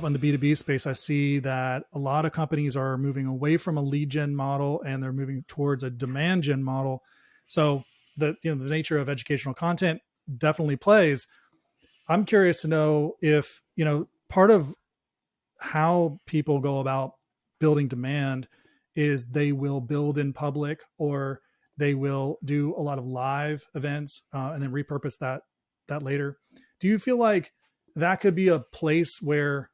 in the B2B space, I see that a lot of companies are moving away from a lead gen model and they're moving towards a demand gen model. So the nature of educational content definitely plays. I'm curious to know if, part of how people go about building demand is they will build in public, or they will do a lot of live events and then repurpose that later. Do you feel like that could be a place where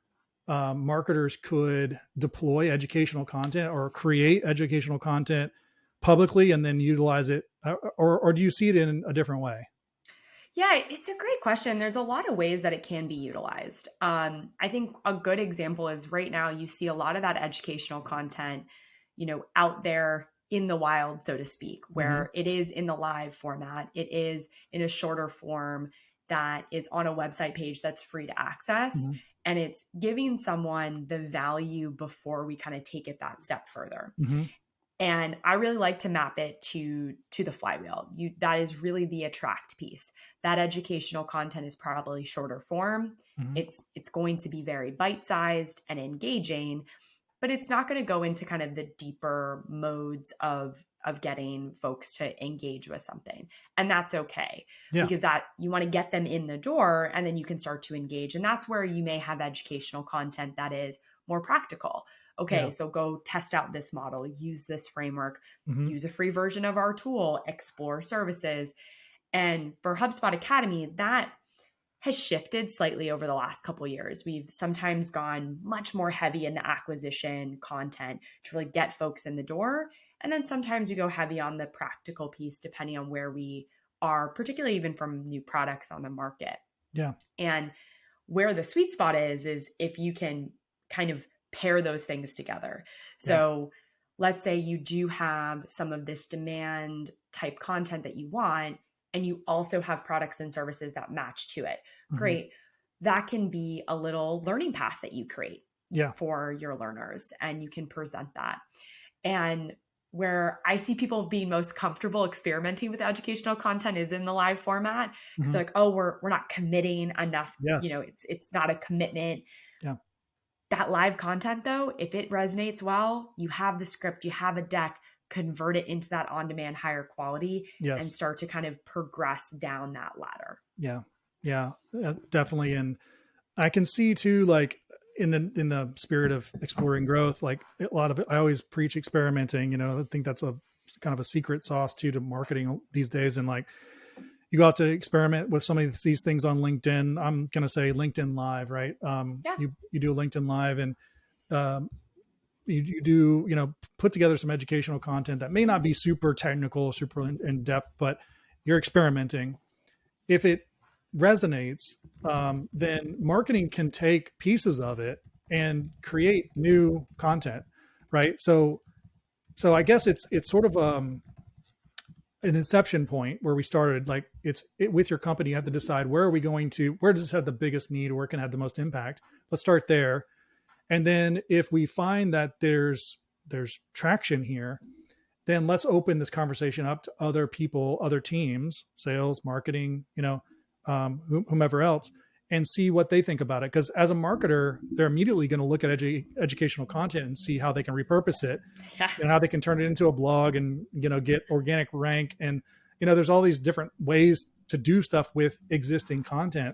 marketers could deploy educational content or create educational content publicly and then utilize it, or do you see it in a different way? Yeah, it's a great question. There's a lot of ways that it can be utilized. I think a good example is right now you see a lot of that educational content, out there in the wild, so to speak, where it is in the live format. It is in a shorter form that is on a website page that's free to access. And it's giving someone the value before we kind of take it that step further. And I really like to map it to the flywheel. That is really the attract piece. That educational content is probably shorter form. It's going to be very bite-sized and engaging, but it's not going to go into kind of the deeper modes of getting folks to engage with something. And that's okay, because that you want to get them in the door and then you can start to engage. And that's where you may have educational content that is more practical. Okay, so go test out this model, use this framework, use a free version of our tool, explore services. And for HubSpot Academy, that has shifted slightly over the last couple of years. We've sometimes gone much more heavy in the acquisition content to really get folks in the door. And then sometimes we go heavy on the practical piece, depending on where we are, particularly even from new products on the market. Yeah. And where the sweet spot is if you can kind of pair those things together. So let's say you do have some of this demand type content that you want, and you also have products and services that match to it. Great. That can be a little learning path that you create for your learners, and you can present that. And where I see people being most comfortable experimenting with educational content is in the live format. It's like, oh, we're not committing enough. It's not a commitment. That live content though, if it resonates well, you have the script, you have a deck, convert it into that on-demand higher quality and start to kind of progress down that ladder. Yeah, definitely. And I can see too, like in the spirit of exploring growth, like a lot of it, I always preach experimenting, I think that's a kind of a secret sauce too to marketing these days. And like, you got to experiment with some of these things on LinkedIn. I'm going to say LinkedIn Live, right? You do a LinkedIn Live, and you do, put together some educational content that may not be super technical, super in depth, but you're experimenting. If it resonates, then marketing can take pieces of it and create new content, right? So I guess it's sort of an inception point where we started. Like with your company, you have to decide where does this have the biggest need, where can it have the most impact? Let's start there. And then if we find that there's traction here, then let's open this conversation up to other people, other teams, sales, marketing, whomever else, and see what they think about it. Because as a marketer, they're immediately going to look at educational content and see how they can repurpose it and how they can turn it into a blog and, get organic rank. And, there's all these different ways to do stuff with existing content.